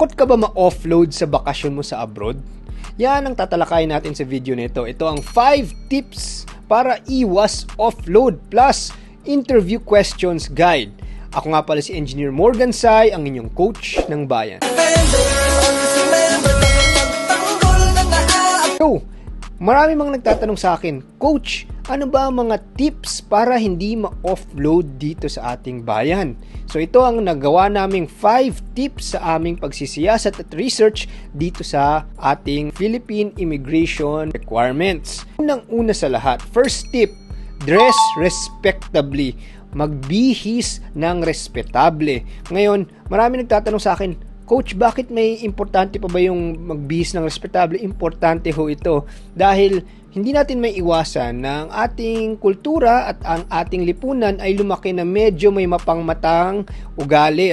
Takot ka ba ma-offload sa bakasyon mo sa abroad? Yan ang tatalakayin natin sa video nito. Ito ang 5 tips para iwas offload plus interview questions guide. Ako nga pala si Engineer Morgan Sai, ang inyong coach ng bayan. So, marami mga nagtatanong sa akin, Coach, ano ba ang mga tips para hindi ma-offload dito sa ating bayan? So ito ang nagawa naming 5 tips sa aming pagsisiyasat at research dito sa ating Philippine Immigration Requirements. Unang-una sa lahat, first tip, dress respectably. Magbihis ng respetable. Ngayon, marami nagtatanong sa akin, Coach, bakit may importante pa ba yung magbihis ng respetable? Importante ho ito dahil hindi natin may iwasan na ang ating kultura at ang ating lipunan ay lumaki na medyo may mapangmatang ugali.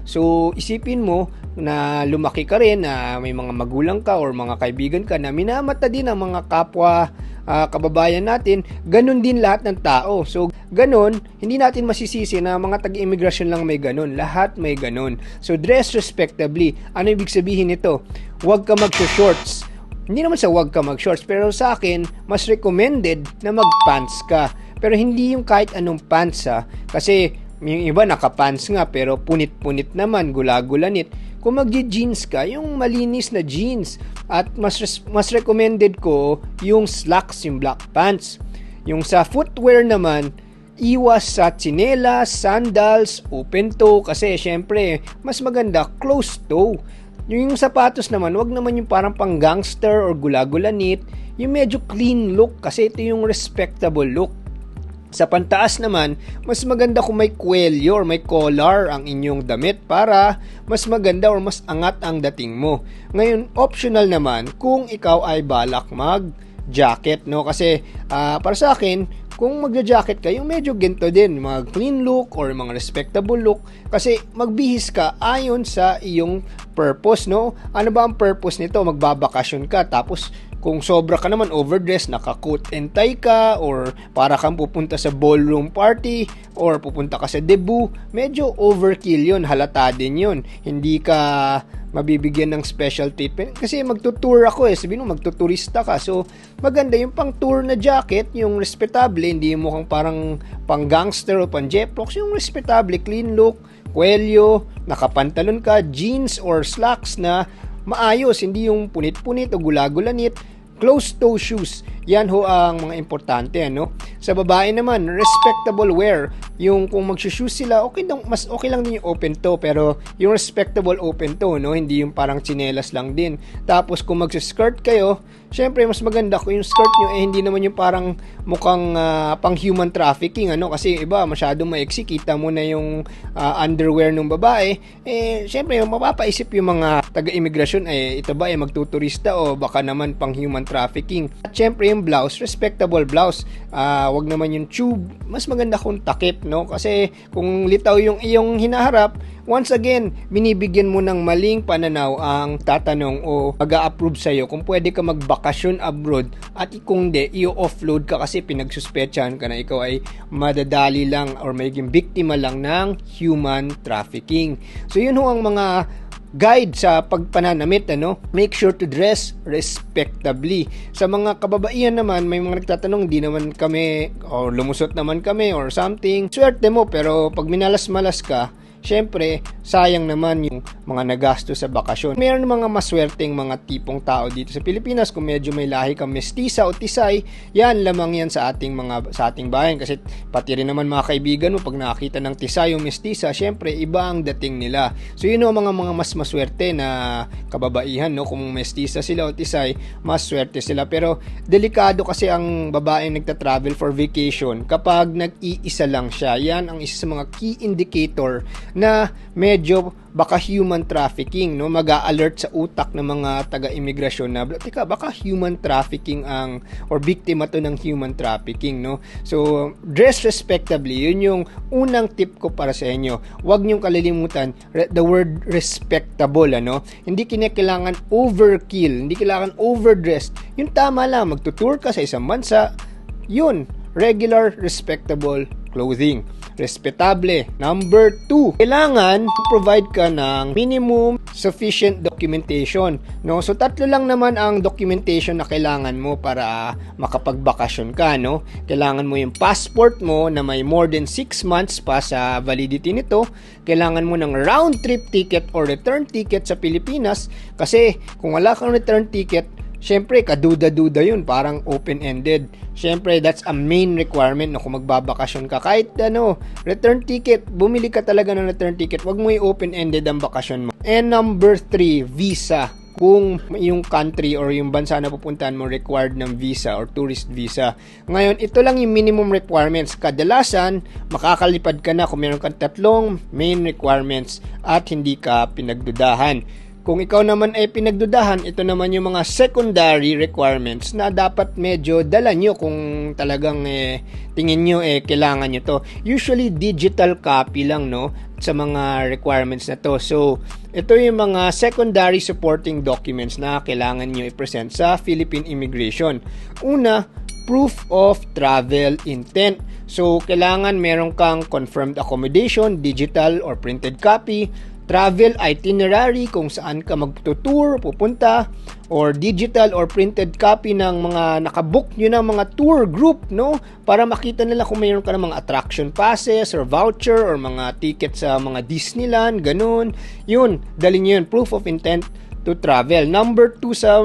So, isipin mo na lumaki ka rin na may mga magulang ka or mga kaibigan ka na minamata din ang mga kapwa kababayan natin. Ganun din lahat ng tao. So, ganun, hindi natin masisisi na mga taga-immigrasyon lang may ganun. Lahat may ganun. So, dress respectably. Ano ibig sabihin nito? Huwag ka mag-shorts. Hindi naman sa wag ka mag-shorts, pero sa akin, mas recommended na mag-pants ka. Pero hindi yung kahit anong pants kasi yung iba naka-pants nga pero punit-punit naman, gula-gulanit. Kung mag-jeans ka, yung malinis na jeans. At mas recommended ko yung slacks, yung black pants. Yung sa footwear naman, iwas sa tsinelas, sandals, open toe kasi syempre mas maganda closed toe. Yung sapatos naman, wag naman yung parang pang gangster or gula-gulanit, yung medyo clean look kasi ito yung respectable look. Sa pantaas naman, mas maganda kung may kwelyo or may collar ang inyong damit para mas maganda or mas angat ang dating mo. Ngayon, optional naman kung ikaw ay balak mag-jacket, no? Kasi para sa akin, kung magja-jacket ka, yung medyo ginto din, mga clean look or mga respectable look kasi magbihis ka ayon sa iyong purpose, no? Ano ba ang purpose nito? Magbabakasyon ka tapos kung sobra ka naman overdressed, naka-coat and tie ka or para kang pupunta sa ballroom party or pupunta ka sa debut, medyo overkill yun, halata din yun. Hindi ka mabibigyan ng special treatment kasi magtutour ako sabihin mo magtuturista ka, so maganda yung pang tour na jacket, yung respetable, hindi mo mukhang parang pang gangster o pang jeprox, yung respetable, clean look, kwelyo, nakapantalon ka, jeans or slacks na maayos, hindi yung punit-punit o gula-gulanit. Closed toe shoes, yan ho ang mga importante, Sa babae naman, respectable wear. Yung kung mag-shoes sila, mas okay lang din yung open toe, pero yung respectable open toe, hindi yung parang tsinelas lang din. Tapos kung mag-skirt kayo, syempre mas maganda kung yung skirt nyo hindi naman yung parang mukhang pang human trafficking, kasi iba masyadong maiksi, kita mo na yung underwear ng babae, syempre mapapaisip yung mga taga-immigrasyon, ito ba magtuturista o baka naman pang human trafficking. At syempre yung blouse, respectable blouse, wag naman yung tube, mas maganda kung takip, kasi kung litaw yung iyong hinaharap, once again, binibigyan mo ng maling pananaw ang tatanong o mag-a-approve sa'yo kung pwede ka magbakasyon abroad at kung di, i-offload ka kasi pinagsuspetsahan ka na ikaw ay madadali lang or magiging biktima lang ng human trafficking. So yun ho ang mga guide sa pagpananamit, Make sure to dress respectably. Sa mga kababaihan naman, may mga nagtatanong, di naman kami o lumusot naman kami or something. Swerte mo, pero pag minalas-malas ka, syempre, sayang naman yung mga nagasto sa bakasyon. Mayroon mga maswerteng mga tipong tao dito sa Pilipinas, kung medyo may lahi kang mestiza o tisay, yan lamang yan sa ating bayan. Kasi pati rin naman mga kaibigan mo, pag nakakita ng tisay o mestiza, syempre, iba ang dating nila. So yun ang mga mas maswerte na kababaihan, kung mestiza sila o tisay, mas swerte sila. Pero delikado kasi ang babaeng nagta-travel for vacation kapag nag-iisa lang siya. Yan ang isa sa mga key indicator na medyo baka human trafficking, mag-a-alert sa utak ng mga taga-immigrasyon na teka, baka human trafficking or biktima to ng human trafficking, So, dress respectably, yun yung unang tip ko para sa inyo. Huwag niyong kalilimutan the word respectable, Hindi kinakailangan overkill, hindi kailangan overdressed. Yung tama lang, magtutour ka sa isang bansa, yun, regular, respectable clothing. respetable. Number 2, kailangan provide ka ng minimum sufficient documentation, no? So tatlo lang naman ang documentation na kailangan mo para makapagbakasyon ka, no? Kailangan mo yung passport mo na may more than 6 months pa sa validity nito. Kailangan mo ng round trip ticket or return ticket sa Pilipinas, kasi kung wala kang return ticket, syempre, kaduda-duda yun. Parang open-ended. Syempre, that's a main requirement na kung magbabakasyon ka. Kahit return ticket, bumili ka talaga ng return ticket. Huwag mo i-open-ended ang bakasyon mo. And number 3, visa. Kung yung country or yung bansa na pupuntahan mo required ng visa or tourist visa. Ngayon, ito lang yung minimum requirements. Kadalasan, makakalipad ka na kung meron kang 3 main requirements at hindi ka pinagdudahan. Kung ikaw naman ay pinagdudahan, ito naman yung mga secondary requirements na dapat medyo dala nyo kung talagang tingin nyo kailangan nyo to. Usually digital copy lang, no, sa mga requirements na to. So ito yung mga secondary supporting documents na kailangan nyo i-present sa Philippine Immigration. Una, proof of travel intent. So kailangan meron kang confirmed accommodation, digital or printed copy, travel itinerary kung saan ka magtutour, pupunta, or digital or printed copy ng mga nakabook nyo ng mga tour group, no? Para makita nila kung mayroon ka ng mga attraction passes or voucher or mga tickets sa mga Disneyland, ganun. Yun, dali nyo yun, proof of intent to travel. Number 2 sa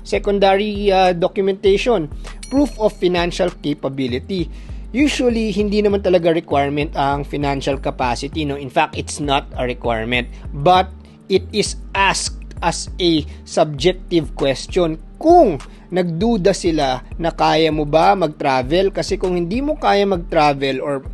secondary documentation, proof of financial capability. Usually, hindi naman talaga requirement ang financial capacity, no? In fact, it's not a requirement, but it is asked as a subjective question kung nagduda sila na kaya mo ba mag-travel. Kasi kung hindi mo kaya mag-travel or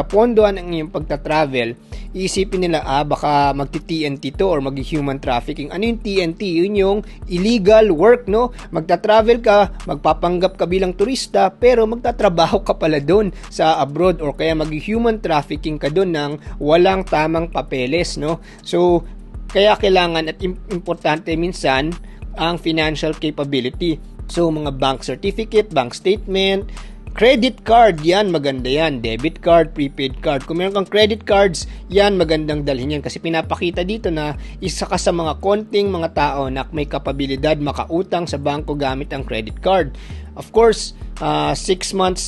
pondohan ang iyong pagta-travel, iisipin nila, baka magti-TNT to or mag-human trafficking. Ano yung TNT? Yun yung illegal work, no? Magta-travel ka, magpapanggap ka bilang turista, pero magtatrabaho ka pala doon sa abroad or kaya mag-human trafficking ka doon ng walang tamang papeles, no? So, kaya kailangan at importante minsan ang financial capability. So, mga bank certificate, bank statement, credit card, yan, maganda yan. Debit card, prepaid card. Kung meron kang credit cards, yan, magandang dalhin yan. Kasi pinapakita dito na isa ka sa mga konting mga tao na may kapabilidad makautang sa bangko gamit ang credit card. Of course, 6 months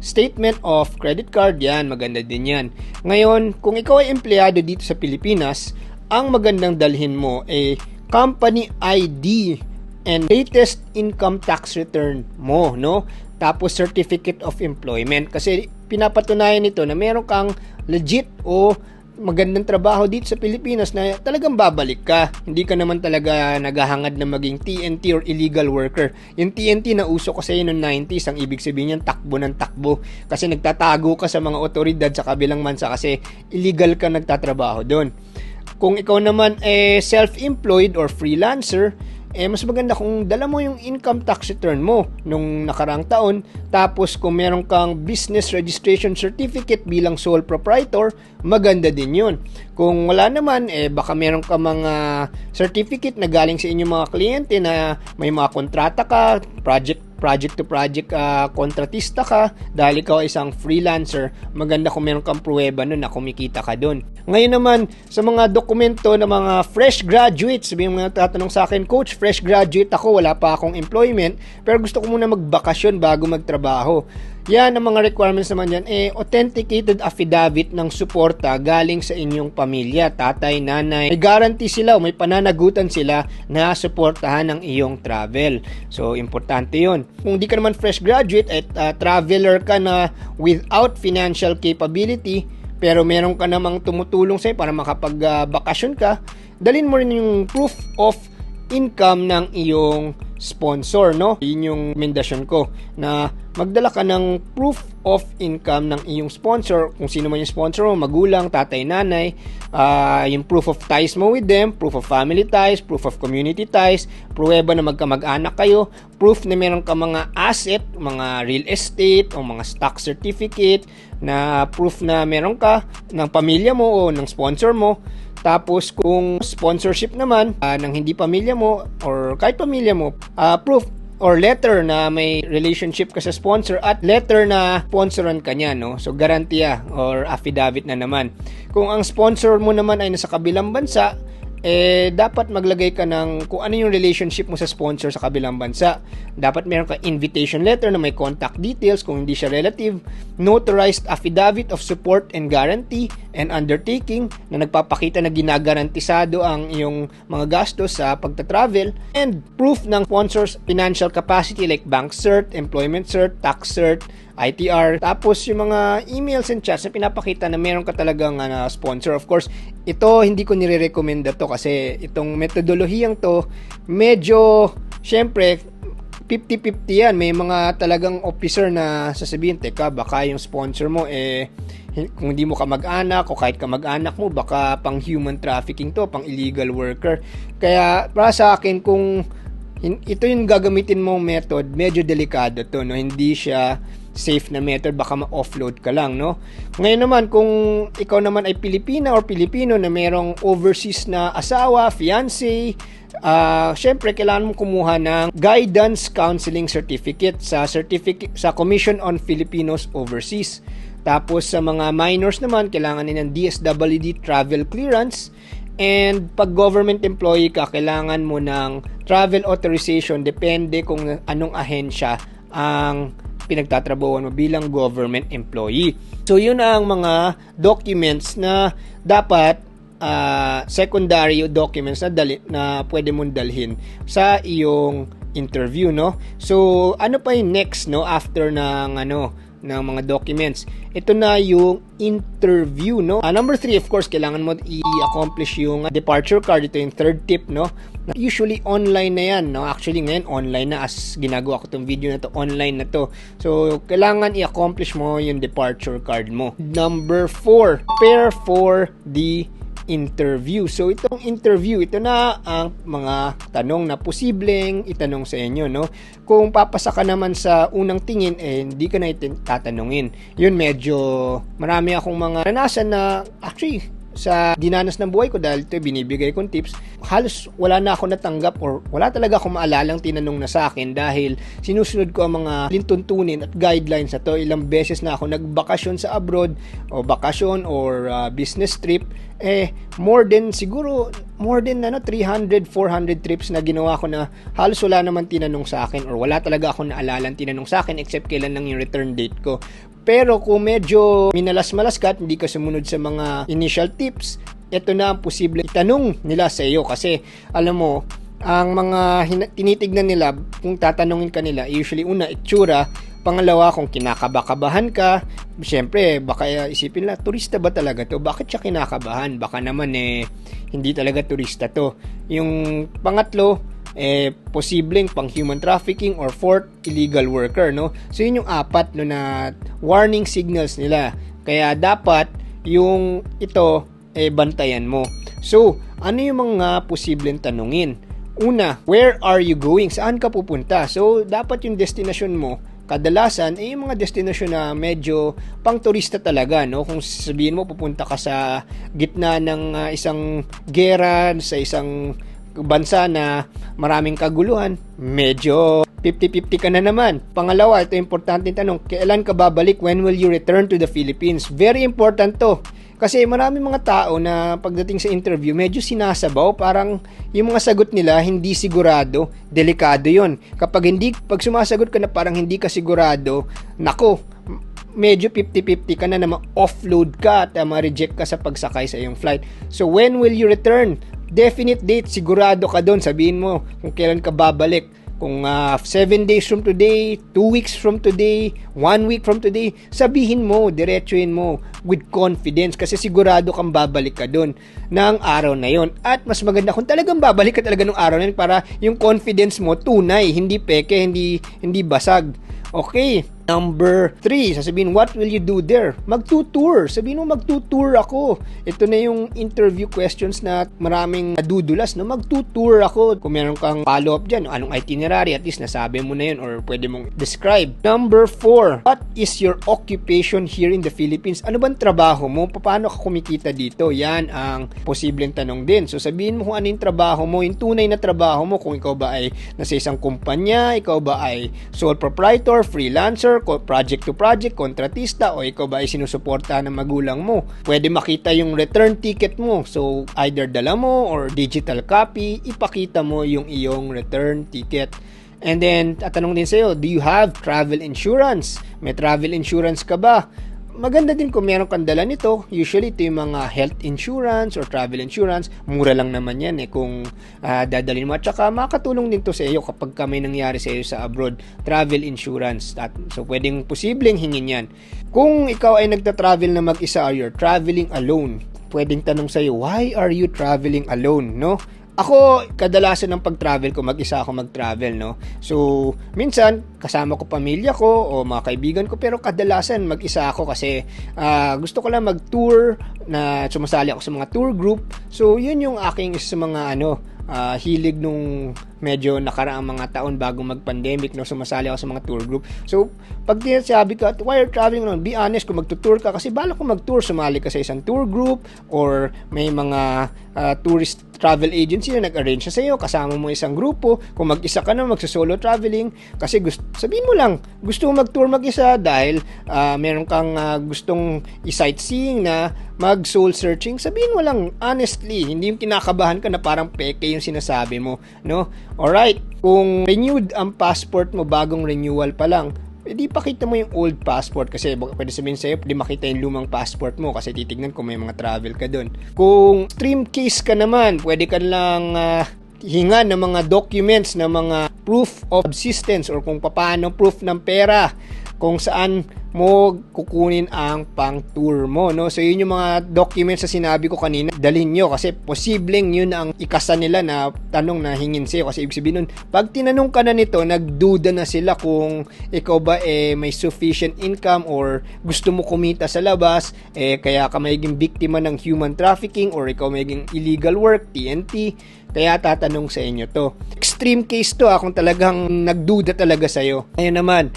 statement of credit card, yan, maganda din yan. Ngayon, kung ikaw ay empleyado dito sa Pilipinas, ang magandang dalhin mo ay company ID and latest income tax return mo, no? Tapos certificate of employment, kasi pinapatunayan nito na meron kang legit o magandang trabaho dito sa Pilipinas na talagang babalik ka. Hindi ka naman talaga naghahangad na maging TNT or illegal worker. Yung TNT na uso kasi noong 90s, ang ibig sabihin niyan takbo ng takbo. Kasi nagtatago ka sa mga otoridad sa kabilang bansa kasi illegal ka nagtatrabaho doon. Kung ikaw naman self-employed or freelancer, mas maganda kung dala mo yung income tax return mo nung nakaraang taon. Tapos kung meron kang business registration certificate bilang sole proprietor, maganda din yun. Kung wala naman, baka meron ka mga certificate na galing sa inyong mga kliyente na may mga kontrata ka, project to project kontratista ka, dahil ikaw isang freelancer, maganda kung meron kang pruweba nun na kumikita ka dun. Ngayon naman, sa mga dokumento ng mga fresh graduates, sabihin mo tatanong sa akin, Coach, fresh graduate ako, wala pa akong employment, pero gusto ko muna magbakasyon bago magtrabaho. Yan ang mga requirements naman yan. Authenticated affidavit ng suporta galing sa inyong pamilya, tatay, nanay. May guarantee sila o may pananagutan sila na suportahan ang iyong travel. So, importante yun. Kung di ka naman fresh graduate at traveler ka na without financial capability, pero meron ka namang tumutulong sa'yo para makapagbakasyon ka, dalhin mo rin yung proof of income ng iyong sponsor, no? Yun yung recommendation ko, na magdala ka ng proof of income ng iyong sponsor, kung sino man yung sponsor mo, magulang, tatay, nanay, yung proof of ties mo with them, proof of family ties, proof of community ties, pruweba na magkamag-anak kayo, proof na meron ka mga asset, mga real estate o mga stock certificate, na proof na meron ka ng pamilya mo o ng sponsor mo. Tapos kung sponsorship naman ng hindi pamilya mo or kahit pamilya mo, proof or letter na may relationship ka sa sponsor at letter na sponsoran ka niya, no? So garantiya or affidavit na naman. Kung ang sponsor mo naman ay nasa kabilang bansa, dapat maglagay ka ng kung ano yung relationship mo sa sponsor sa kabilang bansa. Dapat meron ka invitation letter na may contact details kung hindi siya relative, notarized affidavit of support and guarantee and undertaking na nagpapakita na ginagarantisado ang iyong mga gastos sa pagta-travel, and proof ng sponsor's financial capacity like bank cert, employment cert, tax cert, ITR, tapos yung mga emails and chats na pinapakita na meron ka talagang sponsor. Of course, ito hindi ko nire-recommenda to kasi itong metodologiyang to medyo, syempre 50-50 yan. May mga talagang officer na sasabihin, teka, baka yung sponsor mo kung hindi mo kamag-anak o kahit kamag-anak mo, baka pang human trafficking to, pang illegal worker. Kaya para sa akin, kung ito yung gagamitin mong method, medyo delikado to, no? Hindi siya safe na method, baka ma-offload ka lang, no? Ngayon naman, kung ikaw naman ay Pilipina or Pilipino na merong overseas na asawa, fiancé, syempre kailangan mong kumuha ng Guidance Counseling Certificate sa Commission on Filipinos Overseas. Tapos sa mga minors naman, kailangan din ng DSWD travel clearance. And pag government employee ka, kailangan mo ng travel authorization, depende kung anong ahensya ang pinagtatrabahuan mo bilang government employee. So yun ang mga documents na dapat secondary documents na pwede mong dalhin sa iyong interview, no? So ano pa yung next, no, after ng ng mga documents? Ito na yung interview, no? Number 3, of course, kailangan mo i-accomplish yung departure card. Ito yung third tip, no? Usually online na yan, no? Actually ngayon online na, as ginagawa ko tong video na to, online na to. So kailangan i-accomplish mo yung departure card mo. Number 4, prepare for the interview. So itong interview, ito na ang mga tanong na posibleng itanong sa inyo, no? Kung papasa ka naman sa unang tingin, hindi ka na tatanungin. Yun, medyo marami akong mga naranasan na actually sa dinanas ng buhay ko, dahil ito binibigay kong tips, halos wala na ako natanggap or wala talaga akong maalalang tinanong na sa akin dahil sinusunod ko ang mga lintuntunin at guidelines na to. Ilang beses na ako nagbakasyon sa abroad o bakasyon or business trip, more than 300, 400 trips na ginawa ko na halos wala naman tinanong sa akin or wala talaga akong naalalang tinanong sa akin except kailan lang yung return date ko. Pero kung medyo minalas-malas ka at hindi ka sumunod sa mga initial tips, ito na ang posible itanong nila sa iyo. Kasi alam mo, ang mga tinitignan nila kung tatanungin ka nila, usually una, itsura. Pangalawa, kung kinakabakabahan ka, syempre baka isipin nila, turista ba talaga to? Bakit siya kinakabahan? Baka naman hindi talaga turista to. Yung pangatlo, posibleng pang human trafficking, or fourth, illegal worker, no? So yun yung apat, no, na warning signals nila. Kaya dapat yung ito bantayan mo. So ano yung mga posibleng tanungin? Una, where are you going? Saan ka pupunta? So dapat yung destination mo kadalasan yung mga destinasyon na medyo pang turista talaga, no? Kung sabihin mo pupunta ka sa gitna ng isang gera sa isang bansa na maraming kaguluhan, medyo 50-50 ka na naman. Pangalawa, ito importante tanong, kailan ka babalik? When will you return to the Philippines? Very important to. Kasi maraming mga tao na pagdating sa interview, medyo sinasabaw, parang yung mga sagot nila hindi sigurado, delikado yon. Pag sumasagot ka na parang hindi ka sigurado, nako, medyo 50-50 ka na ma-offload ka at ma-reject ka sa pagsakay sa iyong flight. So when will you return? Definite date, sigurado ka doon. Sabihin mo kung kailan ka babalik. Kung 7 days from today, 2 weeks from today, 1 week from today, sabihin mo, diretsuhin mo with confidence kasi sigurado kang babalik ka doon ng araw na yon. At mas maganda kung talagang babalik ka talaga ng araw na yun para yung confidence mo tunay, hindi peke, hindi basag. Okay, Number 3, sasabihin, what will you do there? Magtutour. Sabihin mo, magtutour ako. Ito na yung interview questions na maraming nadudulas, no? Magtutour ako. Kung meron kang follow-up dyan, anong itinerary, at least nasabi mo na yun or pwede mong describe. Number 4, what is your occupation here in the Philippines? Ano bang trabaho mo? Paano ka kumikita dito? Yan ang posibleng tanong din. So sabihin mo kung ano yung trabaho mo, yung tunay na trabaho mo, kung ikaw ba ay nasa isang kumpanya, ikaw ba ay sole proprietor, freelancer, project to project, kontratista, o ikaw ba ay sinusuporta ng magulang mo. Pwede makita yung return ticket mo. So, either dala mo or digital copy, ipakita mo yung iyong return ticket. And then, tatanong din sa'yo, do you have travel insurance? May travel insurance ka ba? Maganda din kung meron kang dala nito. Usually, ito yung mga health insurance or travel insurance. Mura lang naman yan kung dadalhin mo. At saka, makakatulong din to sa iyo kapag may nangyari sa iyo sa abroad. Travel insurance. So, pwedeng posibleng hingin yan. Kung ikaw ay nagta-travel na mag-isa or you're traveling alone, pwedeng tanong sa iyo, why are you traveling alone? No? Ako, kadalasan ng pag-travel ko, mag-isa ako mag-travel, no? So, minsan, kasama ko pamilya ko o mga kaibigan ko, pero kadalasan mag-isa ako kasi gusto ko lang mag-tour, na sumasali ako sa mga tour group. So, yun yung aking isa sa mga hilig nung medyo nakaraang mga taon bago mag-pandemic, no, sumasali ako sa mga tour group. So, pag sinabi ka, why are you traveling alone? Be honest, kung magtutour ka, kasi bala kung mag-tour, sumali ka sa isang tour group or may mga tourist travel agency na nag-arrange sa iyo, kasama mo isang grupo. Kung mag-isa ka na, magsa-solo traveling, kasi sabihin mo lang, gusto mo mag-tour mag-isa dahil meron kang gustong i-sightseeing na mag-soul searching, sabihin mo lang honestly, hindi yung kinakabahan ka na parang peke yung sinasabi mo, no? Alright, kung renewed ang passport mo, bagong renewal pa lang, di pakita mo yung old passport kasi pwede sabihin sa'yo, di makita yung lumang passport mo kasi titignan kung may mga travel ka dun. Kung stream case ka naman, pwede ka lang hinga ng mga documents, na mga proof of subsistence or kung paano proof ng pera, kung saan mo kukunin ang pang-tour mo, no? So, yun yung mga documents na sinabi ko kanina, dalhin nyo kasi posibleng yun ang ikasa nila na tanong na hingin sa'yo. Kasi ibig sabihin nun, pag tinanong ka na nito, nagduda na sila kung ikaw ba may sufficient income or gusto mo kumita sa labas, kaya ka magiging biktima ng human trafficking or ikaw magiging illegal work, TNT. Kaya tatanong sa inyo to. Extreme case to kung talagang nagduda talaga sa'yo. Ayun naman,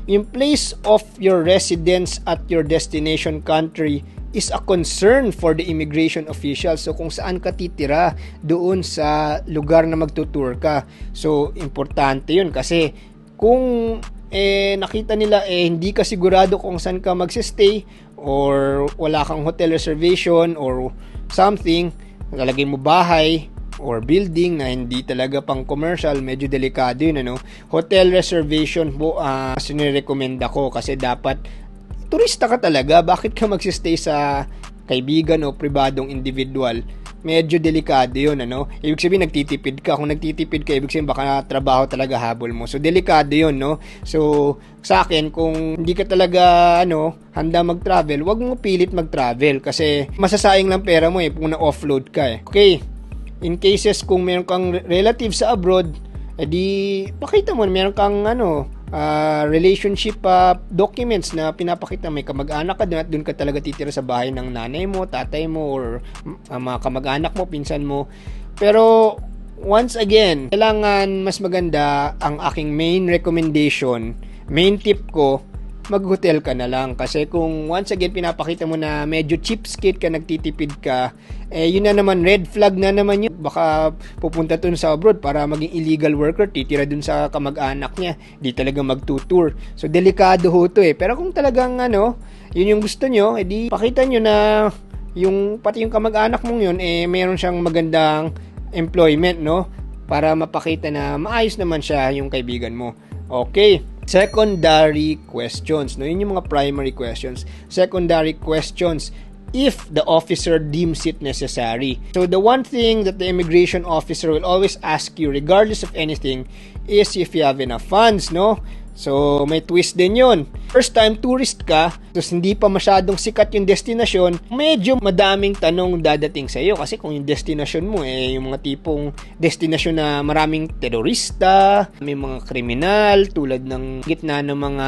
yung place of your residence at your destination country is a concern for the immigration officials. So, kung saan ka titira doon sa lugar na magtutour ka. So, importante yun kasi kung nakita nila hindi ka sigurado kung saan ka magsistay or wala kang hotel reservation or something, lalagay mo bahay or building na hindi talaga pang commercial, medyo delikado yun, Hotel reservation po, sinirekomenda ko kasi dapat turista ka talaga. Bakit ka magsistay sa kaibigan o pribadong individual? Medyo delikado yun, Ibig sabihin, nagtitipid ka. Kung nagtitipid ka, ibig sabihin, baka trabaho talaga habol mo. So, delikado yun, So, sa akin, kung hindi ka talaga, handa mag-travel, wag mo pilit mag-travel kasi masasayang lang pera mo, kung na-offload ka, Okay. In cases kung meron kang relative sa abroad, edi pakita mo meron kang relationship documents na pinapakita may kamag-anak ka doon at doon ka talaga titira sa bahay ng nanay mo, tatay mo or mga kamag-anak mo, pinsan mo. Pero once again, kailangan mas maganda ang aking main recommendation, main tip ko, mag-hotel ka na lang kasi kung once again pinapakita mo na medyo cheapskate ka, nagtitipid ka, yun na naman, red flag na naman yun. Baka pupunta dun sa abroad para maging illegal worker, titira dun sa kamag-anak niya, di talaga magtutour. So, delikado ho to Pero kung talagang yun yung gusto nyo, edi pakita nyo na pati yung kamag-anak mong yun, meron siyang magandang employment, para mapakita na maayos naman siya yung kaibigan mo. Okay. Secondary questions. Yun yung mga primary questions. Secondary questions, if the officer deems it necessary. So, the one thing that the immigration officer will always ask you, regardless of anything, is if you have enough funds, So, may twist din yun. first time tourist ka, tapos hindi pa masyadong sikat yung destinasyon, medyo madaming tanong dadating sa iyo kasi kung yung destinasyon mo yung mga tipong destinasyon na maraming terorista, may mga kriminal tulad ng gitna ng mga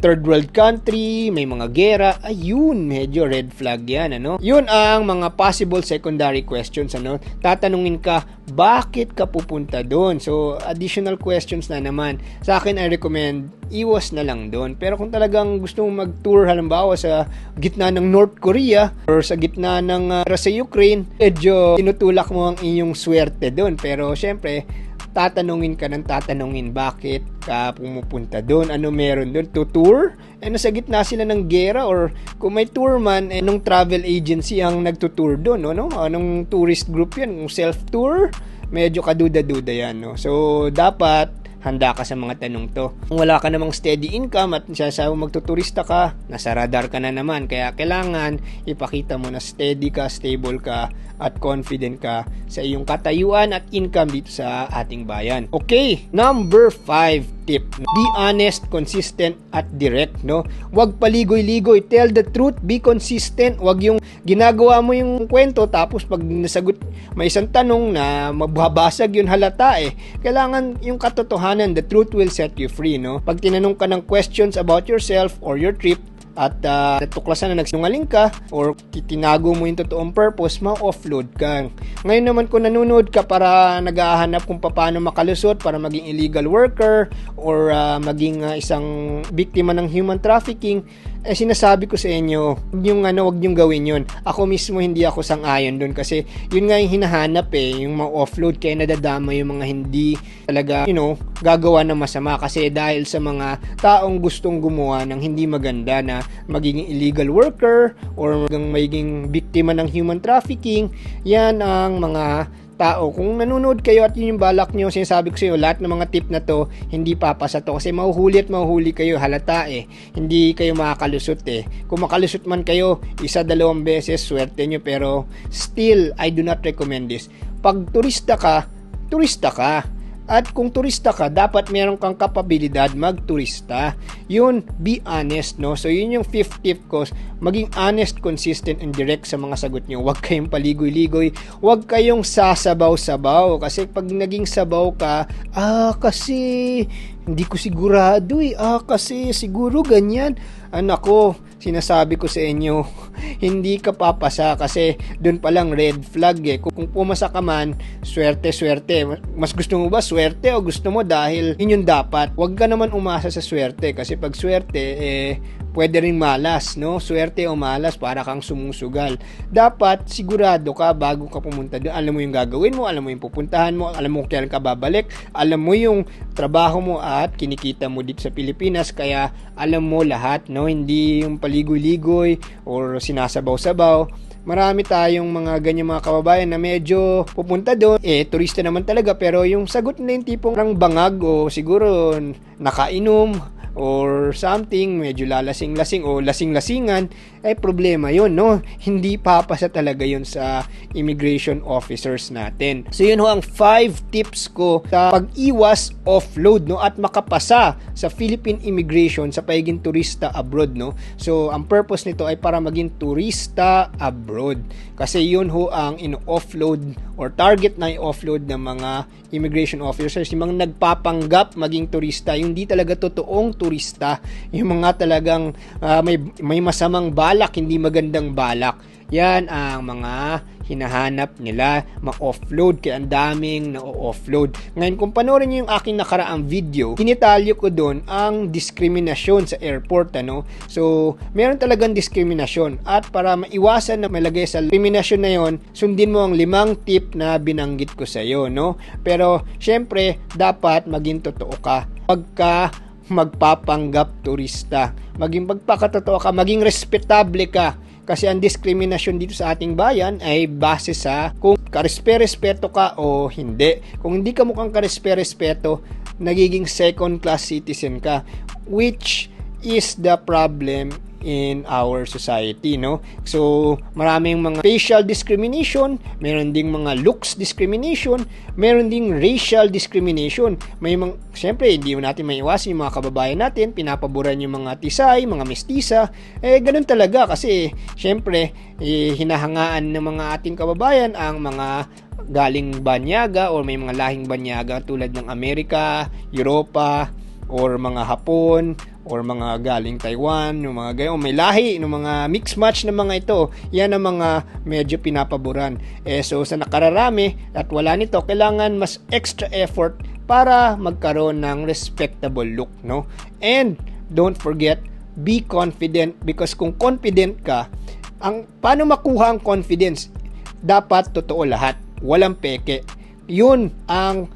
third world country, may mga gera, ayun, medyo red flag yan, ano? Yun ang mga possible secondary questions, ano? Tatanungin ka, bakit ka pupunta doon? So, additional questions na naman. Sa akin, I recommend, iwas na lang doon. Pero kung talagang gusto mong mag-tour, halimbawa sa gitna ng North Korea or sa gitna ng sa Ukraine, medyo tinutulak mo ang iyong swerte doon. Pero, syempre, tatanungin ka ng tatanungin bakit ka pumupunta doon, ano meron doon, to tour, sa gitna sila ng gera, or kung may tour man, nung travel agency ang nagtutour doon, no? Anong tourist group yan, kung self-tour, medyo kaduda-duda yan, no? So, dapat handa ka sa mga tanong to. Kung wala ka namang steady income at sasabi magtuturista ka, nasa radar ka na naman. Kaya kailangan ipakita mo na steady ka, stable ka, at confident ka sa iyong katayuan at income dito sa ating bayan. Okay, number 5 tip. Be honest, consistent, at direct, no? Huwag paligoy-ligoy. Tell the truth, be consistent. Huwag yung ginagawa mo yung kwento tapos pag nasagot may isang tanong na mababasag yun halata Kailangan yung katotohanan, the truth will set you free, no? Pag tinanong ka ng questions about yourself or your trip, at natuklasan na nagsinungaling ka or tinago mo yung totoong purpose, ma-offload ka. Ngayon naman kung nanonood ka para naghahanap kung paano makalusot para maging illegal worker or maging isang biktima ng human trafficking, sinasabi ko sa inyo, wag niyong gawin yun. Ako mismo hindi ako sang-ayon doon kasi yun nga yung hinahanap yung ma-offload, kaya nadadama yung mga hindi talaga, gagawa ng masama kasi dahil sa mga taong gustong gumawa ng hindi maganda na magiging illegal worker or magiging biktima ng human trafficking. Yan ang mga tao. Kung nanonood kayo at yun yung balak nyo, sinasabi ko sa iyo, lahat ng mga tip na to, hindi papasa to. Kasi mahuhuli at mahuhuli kayo, halata Hindi kayo makakalusot Kung makalusot man kayo, 1-2 beses, swerte nyo. Pero still, I do not recommend this. Pag turista ka, turista ka. At kung turista ka, dapat meron kang kapabilidad magturista. Yun, be honest, no? So, yun yung 5th tip ko. Maging honest, consistent, and direct sa mga sagot nyo. Huwag kayong paligoy-ligoy. Huwag kayong sasabaw-sabaw. Kasi pag naging sabaw ka, kasi hindi ko sigurado kasi siguro ganyan. Nako, sinasabi ko sa inyo, hindi ka papasa kasi doon palang red flag Kung pumasa ka man, swerte. Mas gusto mo ba swerte o gusto mo dahil yun yung dapat? Huwag ka naman umasa sa swerte kasi pag swerte, pwede rin malas, no? Swerte o malas, para kang sumusugal. Dapat sigurado ka bago ka pumunta doon. Alam mo yung gagawin mo, alam mo yung pupuntahan mo, alam mo kailan ka babalik, alam mo yung trabaho mo at kinikita mo dito sa Pilipinas, kaya alam mo lahat, no? Hindi yung paligoy-ligoy or sinasabaw-sabaw. Marami tayong mga ganyan mga kababayan na medyo pupunta doon, turista naman talaga, pero yung sagot na yung tipong rang bangag o siguro nakainom or something, medyo lalasing-lasing o lasing-lasingan, problema yun, no? Hindi papasa talaga yun sa immigration officers natin. So yun ang 5 tips ko sa pag-iwas offload, no? At makapasa sa Philippine immigration sa pagiging turista abroad, no? So ang purpose nito ay para maging turista abroad. Kasi yun ang ino-offload or target na i-offload ng mga immigration officers, yung mga nagpapanggap maging turista, yung di talaga totoong turista, yung mga talagang may masamang balak, hindi magandang balak. Yan ang mga hinahanap nila, ma-offload, kaya ang daming na-offload. Ngayon, kung panoorin nyo yung aking nakaraang video, tinitalyo ko doon ang diskriminasyon sa airport, So, meron talagang diskriminasyon, at para maiwasan na malagay sa diskriminasyon na yon, sundin mo ang 5 tip na binanggit ko sa iyo, no? Pero, syempre, dapat maging totoo ka. Pagka magpapanggap turista, maging pagpakatotoo ka, maging respetable ka. Kasi ang diskriminasyon dito sa ating bayan ay base sa kung karespe-respeto ka o hindi. Kung hindi ka mukhang karespe-respeto, nagiging second class citizen ka, which is the problem in our society, no? So, maraming mga facial discrimination, meron ding mga looks discrimination, meron ding racial discrimination. May mga, syempre, hindi natin maiwasan yung mga kababayan natin, pinapaboran yung mga tisay, mga mestiza. Ganun talaga kasi, syempre, hinahangaan ng mga ating kababayan ang mga galing banyaga or may mga lahing banyaga tulad ng Amerika, Europa, or mga Hapon, or mga galing Taiwan, yung mga gayon, may lahi, yung mga mix match ng mga ito, yan ang mga medyo pinapaboran. So sa nakararami at wala nito, kailangan mas extra effort para magkaroon ng respectable look, no? And don't forget, be confident, because kung confident ka, paano makuha ang confidence? Dapat totoo lahat, walang peke. Yun ang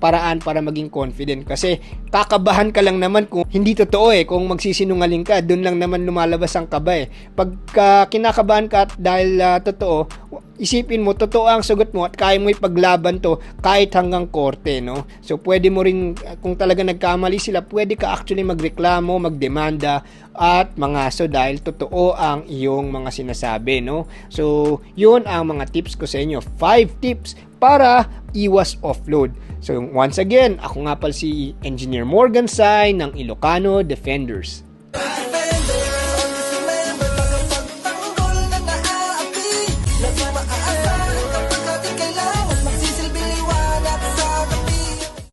paraan para maging confident, kasi kakabahan ka lang naman kung hindi totoo kung magsisinungaling ka, doon lang naman lumalabas ang kaba Pagka kinakabahan ka dahil totoo, isipin mo totoo ang sagot mo at kaya mo ipaglaban to kahit hanggang korte, no? So pwede mo rin, kung talaga nagkamali sila, pwede ka actually magreklamo, magdemanda at mangaso dahil totoo ang iyong mga sinasabi, no? So yun ang mga tips ko sa inyo, 5 tips para iwas offload. So once again, ako nga pala si Engineer Morgan Sai ng Ilocano Defenders.